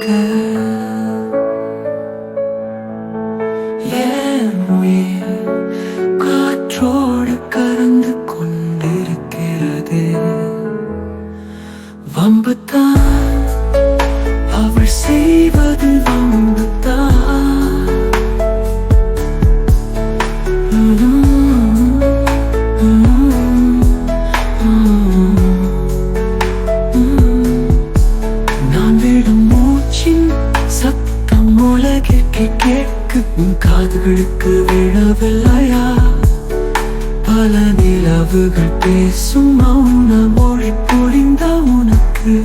இருக்க என் உயிர் காற்றோடு கறந்து கொண்டிருக்கிறது. வம்புத்தான் அவள் செய்வது வம்புத்தான். நான் விடும் மூச்சின் சத்தம் உலகிற்கு கேட்கு உன் காதுகளுக்கு விழவில்லையா? பல நிலவுகள் பேசும் மௌன மொழி புரிந்த உனக்கு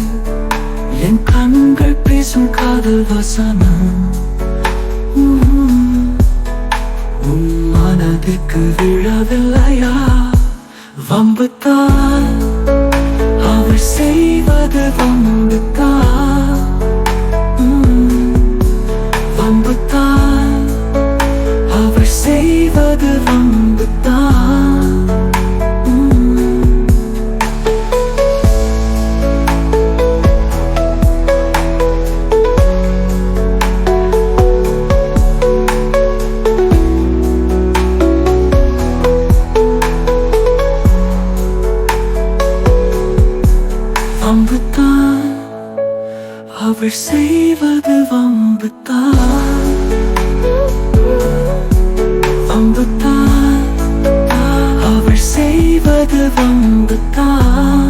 என் கண்கள் பேசும் காதல் வசனம் உன் மனதிற்கு விழவில்லையா? வம்புத்தான் அவள் செய்வது வம்புத்தான். வம்புத்தான் அவள் செய்வது வம்புத்தான். வம்புத்தான் அவள் செய்வது வம்புத்தான். வம்புத்தான் அவள் செய்வது வம்புத்தான்.